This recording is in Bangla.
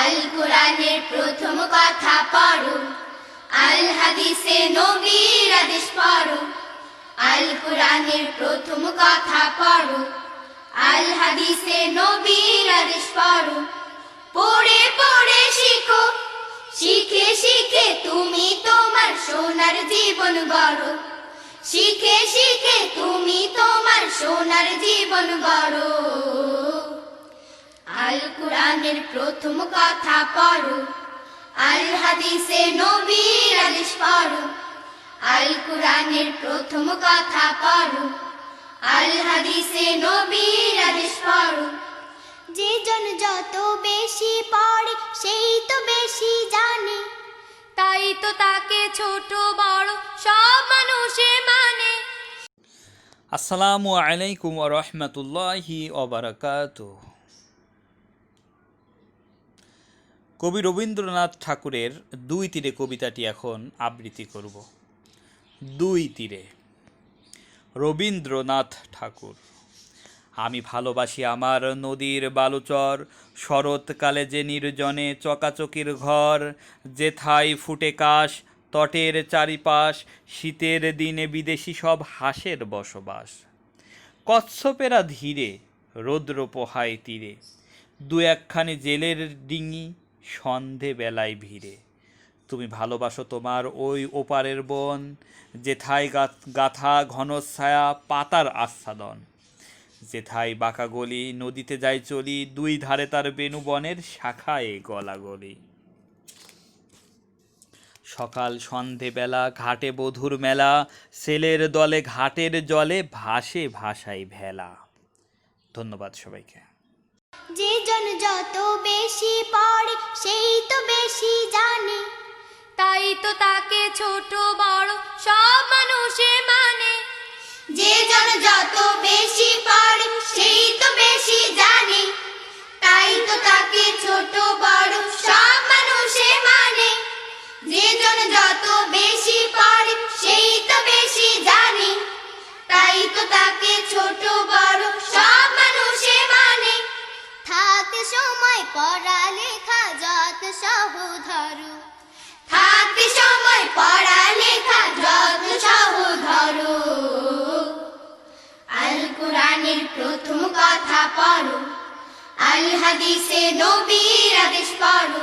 আল কোরআনের প্রথম কথা পড়ো, আল হাদিসে নবীর আদেশ পড়ো। আল কোরআনের প্রথম কথা পড়ো, আল হাদিসে নবীর আদেশ পড়ো। পড়ে পড়ে শিখো, শিখে শিখে তুমি তোমার সোনার জীবন গড়ো। শিখে শিখে তুমি তোমার সোনার জীবন গড়ো। আল কোরআনের প্রথম কথা পড়ো, আল হাদিসে নবীর আদেশ পড়ো। আল কোরআনের প্রথম কথা পড়ো, আল হাদিসে নবীর আদেশ পড়ো। যে জন যত বেশি পড়ে সেই তো বেশি জানে, তাই তো তাকে ছোট বড় সব মানুষে মানে। আসসালামু আলাইকুম ওয়া রাহমাতুল্লাহি ওয়া বারাকাতুহু। কবি রবীন্দ্রনাথ ঠাকুরের দুই তীরে কবিতাটি এখন আবৃত্তি করব। দুই তীরে। রবীন্দ্রনাথ ঠাকুর। আমি ভালোবাসি আমার নদীর বালুচর, শরৎকালে যে নির্জনে চকাচকির ঘর, যেথায় ফুটে কাশ তটের চারিপাশ, শীতের দিনে বিদেশি সব হাঁসের বসবাস। কচ্ছপেরা ধীরে রৌদ্র পোহায় তীরে, দু একখানি জেলের ডিঙি সন্ধে বেলায় ভিড়ে। তুমি ভালোবাসো তোমার ওই ওপারের বন, যেথায় গাথা ঘন ছায়া পাতার আচ্ছাদন, যেথায় বাঁকা গলি নদীতে যায় চলি, দুই ধারে তার বেণুবনের শাখায় গলাগলি। সকাল সন্ধেবেলা ঘাটে বধুর মেলা, ছেলের দলে ঘাটের জলে ভাসে ভাসায় ভেলা। ধন্যবাদ সবাইকে। যে জন যত বেশি পড়ে সেই তো বেশি জানে, তাই তো তাকে ছোট বড় সব মানুষে মানে। যে জন যত বেশি পড়ে সেই তো বেশি জানে, তাই তো তাকে ছোট বড় সব মানুষে মানে। যে জন যত বেশি পড়ে সেই তো বেশি জানে, তাই তো তাকে ছোট বড় সব মানুষে মানে। থাকতে সময় পড়ালেখা যত সহ ধরো, থাকতে সময় পড়ালেখা যত সহ ধরো। আল কোরআনের প্রথম কথা পড়ো, আল হাদিসে নবীর আদেশ পড়ো।